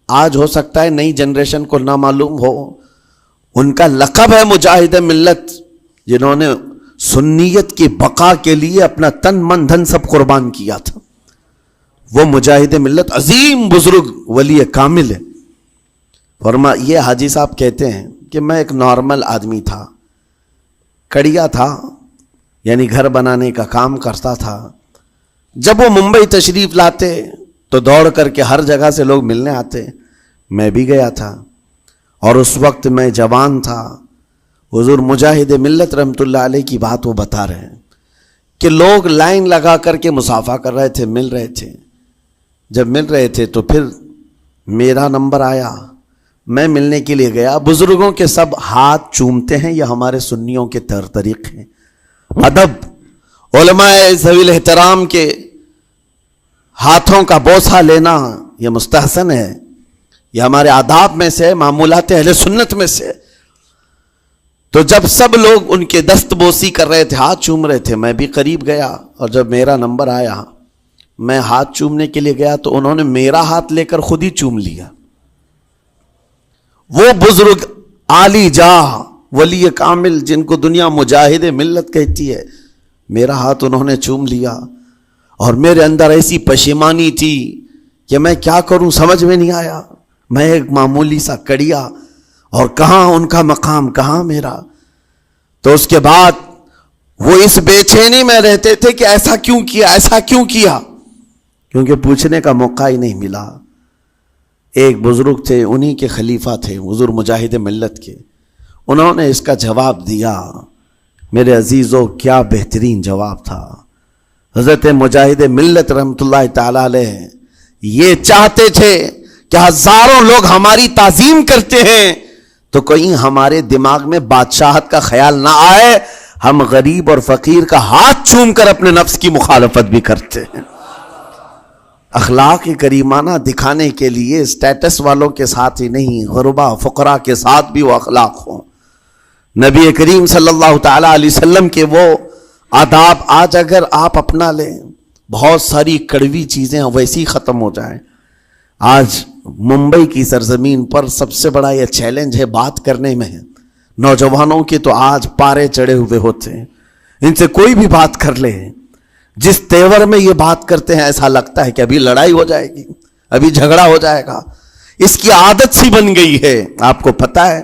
آج ہو سکتا ہے نئی جنریشن کو نہ معلوم ہو، ان کا لقب ہے مجاہد ملت، جنہوں نے سنیت کی بقا کے لیے اپنا تن من دھن سب قربان کیا تھا. وہ مجاہد ملت عظیم بزرگ ولی کامل ہے. یہ حاجی صاحب کہتے ہیں کہ میں ایک نارمل آدمی تھا، کڑیا تھا، یعنی گھر بنانے کا کام کرتا تھا. جب وہ ممبئی تشریف لاتے تو دوڑ کر کے ہر جگہ سے لوگ ملنے آتے. میں بھی گیا تھا، اور اس وقت میں جوان تھا. حضور مجاہد ملت رحمۃ اللہ علیہ کی بات وہ بتا رہے ہیں کہ لوگ لائن لگا کر کے مصافحہ کر رہے تھے، مل رہے تھے. جب مل رہے تھے تو پھر میرا نمبر آیا، میں ملنے کے لیے گیا. بزرگوں کے سب ہاتھ چومتے ہیں، یہ ہمارے سنیوں کے طور طریقے ہیں. ادب، علماء ذوی الاحترام کے ہاتھوں کا بوسہ لینا یہ مستحسن ہے، یہ ہمارے آداب میں سے، معمولات اہل سنت میں سے. تو جب سب لوگ ان کے دست بوسی کر رہے تھے، ہاتھ چوم رہے تھے، میں بھی قریب گیا، اور جب میرا نمبر آیا میں ہاتھ چومنے کے لیے گیا تو انہوں نے میرا ہاتھ لے کر خود ہی چوم لیا. وہ بزرگ عالی جاہ ولی کامل جن کو دنیا مجاہد ملت کہتی ہے، میرا ہاتھ انہوں نے چوم لیا. اور میرے اندر ایسی پشیمانی تھی کہ میں کیا کروں سمجھ میں نہیں آیا. میں ایک معمولی سا کڑیا، اور کہاں ان کا مقام کہاں میرا. تو اس کے بعد وہ اس بے چینی میں رہتے تھے کہ ایسا کیوں کیا، ایسا کیوں کیا، کیونکہ پوچھنے کا موقع ہی نہیں ملا. ایک بزرگ تھے، انہی کے خلیفہ تھے حضور مجاہد ملت کے، انہوں نے اس کا جواب دیا. میرے عزیزو کیا بہترین جواب تھا. حضرت مجاہد ملت رحمۃ اللہ تعالی علیہ یہ چاہتے تھے کہ ہزاروں لوگ ہماری تعظیم کرتے ہیں تو کہیں ہمارے دماغ میں بادشاہت کا خیال نہ آئے، ہم غریب اور فقیر کا ہاتھ چوم کر اپنے نفس کی مخالفت بھی کرتے ہیں. اخلاق کریمانہ دکھانے کے لیے اسٹیٹس والوں کے ساتھ ہی نہیں، غربا فقراء کے ساتھ بھی وہ اخلاق ہوں. نبی کریم صلی اللہ تعالی علیہ وسلم کے وہ آداب آج اگر آپ اپنا لیں، بہت ساری کڑوی چیزیں ویسی ختم ہو جائیں. آج ممبئی کی سرزمین پر سب سے بڑا یہ چیلنج ہے بات کرنے میں. نوجوانوں کے تو آج پارے چڑھے ہوئے ہوتے ہیں، ان سے کوئی بھی بات کر لے، جس تیور میں یہ بات کرتے ہیں ایسا لگتا ہے کہ ابھی لڑائی ہو جائے گی، ابھی جھگڑا ہو جائے گا. اس کی عادت سی بن گئی ہے. آپ کو پتہ ہے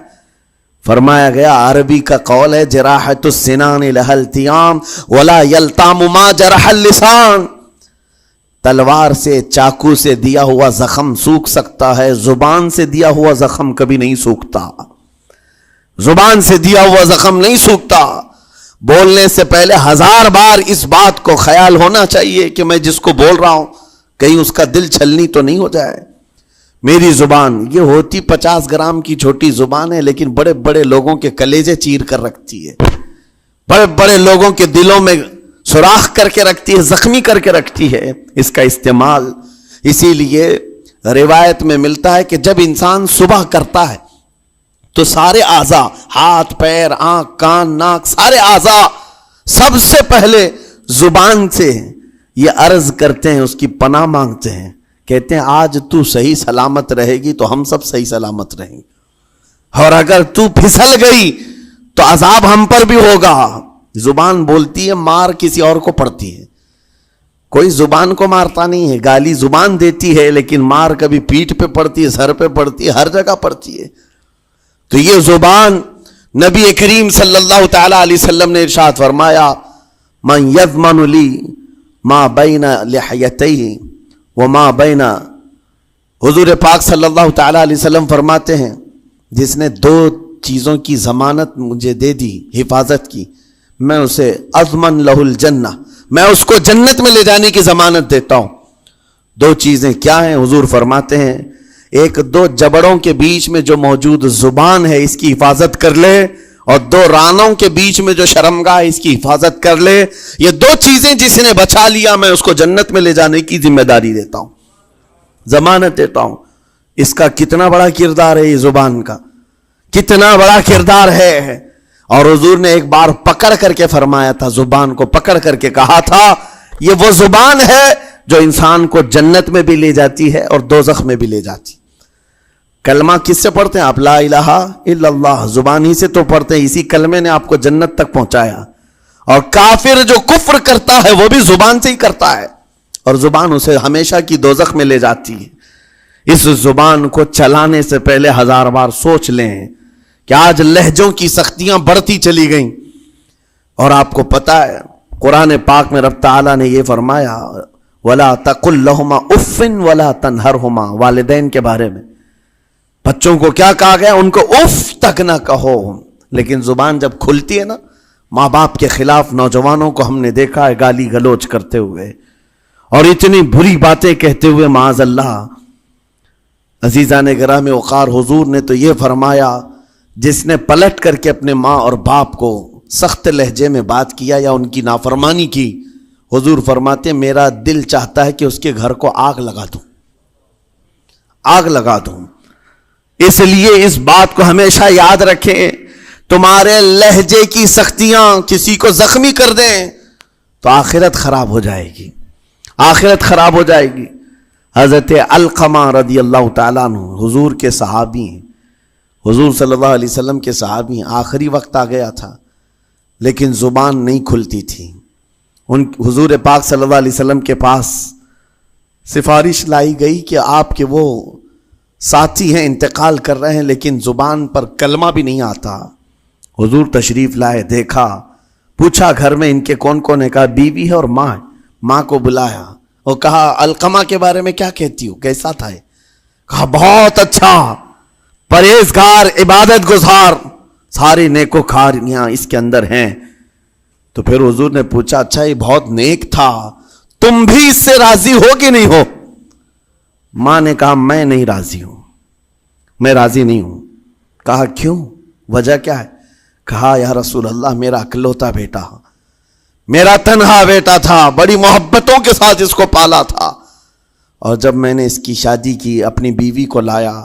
فرمایا گیا، عربی کا قول ہے جراحت السنان لها التیام ولا یلتام ما جرح اللسان. تلوار سے، چاقو سے دیا ہوا زخم سوکھ سکتا ہے، زبان سے دیا ہوا زخم کبھی نہیں سوکھتا. زبان سے دیا ہوا زخم نہیں سوکھتا. بولنے سے پہلے 1000 بار اس بات کو خیال ہونا چاہیے کہ میں جس کو بول رہا ہوں کہیں اس کا دل چھلنی تو نہیں ہو جائے. میری زبان یہ ہوتی 50 گرام کی چھوٹی زبان ہے، لیکن بڑے بڑے لوگوں کے کلیجے چیر کر رکھتی ہے، بڑے بڑے لوگوں کے دلوں میں سوراخ کر کے رکھتی ہے، زخمی کر کے رکھتی ہے اس کا استعمال. اسی لیے روایت میں ملتا ہے کہ جب انسان صبح کرتا ہے تو سارے اعضاء، ہاتھ پیر آنکھ کان ناک، سارے اعضاء سب سے پہلے زبان سے یہ عرض کرتے ہیں، اس کی پناہ مانگتے ہیں، کہتے ہیں آج تو صحیح سلامت رہے گی تو ہم سب صحیح سلامت رہیں گے، اور اگر تو پھسل گئی تو عذاب ہم پر بھی ہوگا. زبان بولتی ہے، مار کسی اور کو پڑتی ہے. کوئی زبان کو مارتا نہیں ہے، گالی زبان دیتی ہے، لیکن مار کبھی پیٹھ پہ پڑتی ہے، سر پہ پڑتی ہے، ہر جگہ پڑتی ہے. تو یہ زبان نبی کریم صلی اللہ تعالی علیہ وسلم نے ارشاد فرمایا، من یضمن لی ما بین لحیتیہ وما بین. حضور پاک صلی اللہ تعالی علیہ وسلم فرماتے ہیں، جس نے 2 چیزوں کی ضمانت مجھے دے دی، حفاظت کی، میں اسے اضمن لہ الجنہ، میں اس کو جنت میں لے جانے کی ضمانت دیتا ہوں. 2 چیزیں کیا ہیں؟ حضور فرماتے ہیں، ایک 2 جبڑوں کے بیچ میں جو موجود زبان ہے اس کی حفاظت کر لے، اور 2 رانوں کے بیچ میں جو شرمگاہ اس کی حفاظت کر لے. یہ 2 چیزیں جس نے بچا لیا میں اس کو جنت میں لے جانے کی ذمہ داری دیتا ہوں، ضمانت دیتا ہوں. اس کا کتنا بڑا کردار ہے، یہ زبان کا کتنا بڑا کردار ہے. اور حضور نے ایک بار پکڑ کر کے فرمایا تھا، زبان کو پکڑ کر کے کہا تھا یہ وہ زبان ہے جو انسان کو جنت میں بھی لے جاتی ہے اور دوزخ میں بھی لے جاتی. کلمہ کس سے پڑھتے ہیں آپ؟ لا الہ الا اللہ، زبان ہی سے تو پڑھتے ہیں. اسی کلمے نے آپ کو جنت تک پہنچایا. اور کافر جو کفر کرتا ہے وہ بھی زبان سے ہی کرتا ہے، اور زبان اسے ہمیشہ کی دوزخ میں لے جاتی ہے. اس زبان کو چلانے سے پہلے 1000 بار سوچ لیں کہ آج لہجوں کی سختیاں بڑھتی چلی گئیں. اور آپ کو پتا ہے قرآن پاک میں رب تعالیٰ نے یہ فرمایا وَلَا تَقُلْ لَهُمَا اُفٍّ وَلَا تَنْهَرْهُمَا، والدین کے بارے میں بچوں کو کیا کہا گیا؟ ان کو اف تک نہ کہو. لیکن زبان جب کھلتی ہے نا، ماں باپ کے خلاف نوجوانوں کو ہم نے دیکھا ہے گالی گلوچ کرتے ہوئے اور اتنی بری باتیں کہتے ہوئے معاذ اللہ. عزیزان گرامی وقار، حضور نے تو یہ فرمایا جس نے پلٹ کر کے اپنے ماں اور باپ کو سخت لہجے میں بات کیا یا ان کی نافرمانی کی، حضور فرماتے میرا دل چاہتا ہے کہ اس کے گھر کو آگ لگا دوں، آگ لگا دوں. اس لیے اس بات کو ہمیشہ یاد رکھیں، تمہارے لہجے کی سختیاں کسی کو زخمی کر دیں تو آخرت خراب ہو جائے گی، آخرت خراب ہو جائے گی. حضرت علقمہ رضی اللہ تعالیٰ عنہ حضور کے صحابی ہیں، حضور صلی اللہ علیہ وسلم کے صحابی ہیں. آخری وقت آ گیا تھا لیکن زبان نہیں کھلتی تھی. حضور پاک صلی اللہ علیہ وسلم کے پاس سفارش لائی گئی کہ آپ کے وہ ساتھی ہیں انتقال کر رہے ہیں لیکن زبان پر کلمہ بھی نہیں آتا. حضور تشریف لائے، دیکھا، پوچھا گھر میں ان کے کون کون ہے؟ کہا بیوی ہے اور ماں ہے. ماں کو بلایا اور کہا علقمہ کے بارے میں کیا کہتی ہو، کیسا تھا؟ کہا بہت اچھا، پرہیزگار، عبادت گزار، ساری نیکوکاریاں اس کے اندر ہیں. تو پھر حضور نے پوچھا اچھا یہ بہت نیک تھا، تم بھی اس سے راضی ہو کہ نہیں ہو؟ ماں نے کہا میں نہیں راضی ہوں، میں راضی نہیں ہوں. کہا کیوں، وجہ کیا ہے؟ کہا یا رسول اللہ میرا اکلوتا بیٹا، میرا تنہا بیٹا تھا، بڑی محبتوں کے ساتھ اس کو پالا تھا، اور جب میں نے اس کی شادی کی اپنی بیوی کو لایا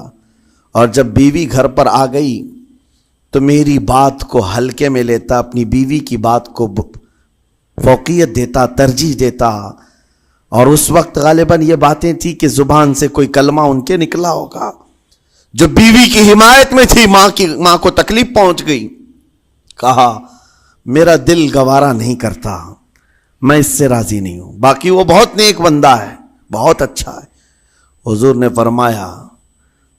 اور جب بیوی گھر پر آ گئی تو میری بات کو ہلکے میں لیتا، اپنی بیوی کی بات کو فوقیت دیتا، ترجیح دیتا. اور اس وقت غالباً یہ باتیں تھی کہ زبان سے کوئی کلمہ ان کے نکلا ہوگا جو بیوی کی حمایت میں تھی، ماں کو تکلیف پہنچ گئی. کہا میرا دل گوارا نہیں کرتا، میں اس سے راضی نہیں ہوں. باقی وہ بہت نیک بندہ ہے، بہت اچھا ہے. حضور نے فرمایا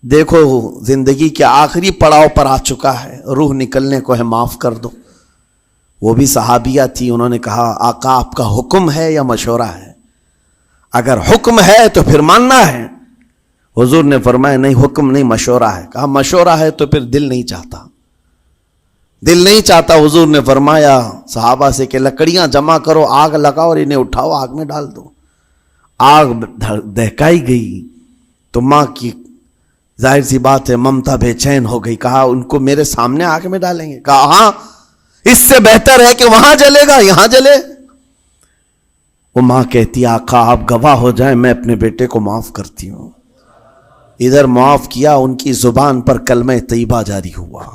دیکھو زندگی کے آخری پڑاؤ پر آ چکا ہے، روح نکلنے کو ہے، معاف کر دو. وہ بھی صحابیہ تھی، انہوں نے کہا آقا آپ کا حکم ہے یا مشورہ ہے؟ اگر حکم ہے تو پھر ماننا ہے. حضور نے فرمایا نہیں حکم نہیں، مشورہ ہے. کہا مشورہ ہے تو پھر دل نہیں چاہتا، دل نہیں چاہتا. حضور نے فرمایا صحابہ سے کہ لکڑیاں جمع کرو، آگ لگاؤ اور انہیں اٹھاؤ آگ میں ڈال دو. آگ دہکائی گئی تو ماں کی ظاہر سی بات ہے ممتا بے چین ہو گئی. کہا ان کو میرے سامنے آگ میں ڈالیں گے؟ کہا ہاں، اس سے بہتر ہے کہ وہاں جلے گا، یہاں جلے. وہ ماں کہتی آقا آپ گواہ ہو جائیں میں اپنے بیٹے کو معاف کرتی ہوں. ادھر معاف کیا، ان کی زبان پر کلمہ طیبہ جاری ہوا.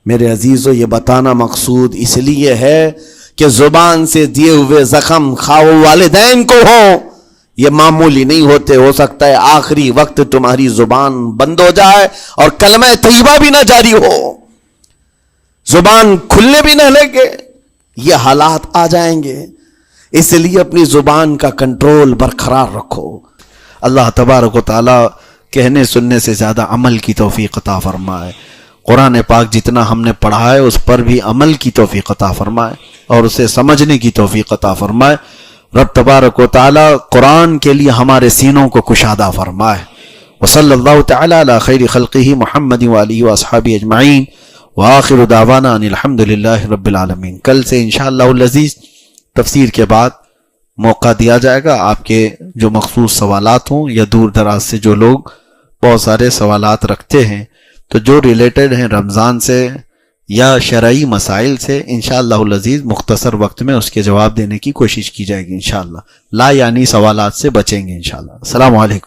میرے عزیزو یہ بتانا مقصود اس لیے ہے کہ زبان سے دیے ہوئے زخم خواہ والدین کو ہو، یہ معمولی نہیں ہوتے. ہو سکتا ہے آخری وقت تمہاری زبان بند ہو جائے اور کلمہ طیبہ بھی نہ جاری ہو، زبان کھلنے بھی نہ لگے، یہ حالات آ جائیں گے. اس لیے اپنی زبان کا کنٹرول برقرار رکھو. اللہ تبارک و تعالی کہنے سننے سے زیادہ عمل کی توفیق عطا فرمائے. قرآن پاک جتنا ہم نے پڑھا ہے اس پر بھی عمل کی توفیق عطا فرمائے اور اسے سمجھنے کی توفیق عطا فرمائے. رب تبارک و تعالی قرآن کے لیے ہمارے سینوں کو کشادہ فرمائے. وصلی اللہ تعالی علی خیر خلقہ محمد وآلہ واصحابہ اجمعین وآخر دعوانا ان الحمد للہ رب العالمین. کل سے انشاءاللہ العزیز تفسیر کے بعد موقع دیا جائے گا. آپ کے جو مخصوص سوالات ہوں یا دور دراز سے جو لوگ بہت سارے سوالات رکھتے ہیں تو جو ریلیٹڈ ہیں رمضان سے یا شرعی مسائل سے انشاءاللہ العزیز مختصر وقت میں اس کے جواب دینے کی کوشش کی جائے گی انشاءاللہ. لا یعنی سوالات سے بچیں گے انشاءاللہ. السلام علیکم.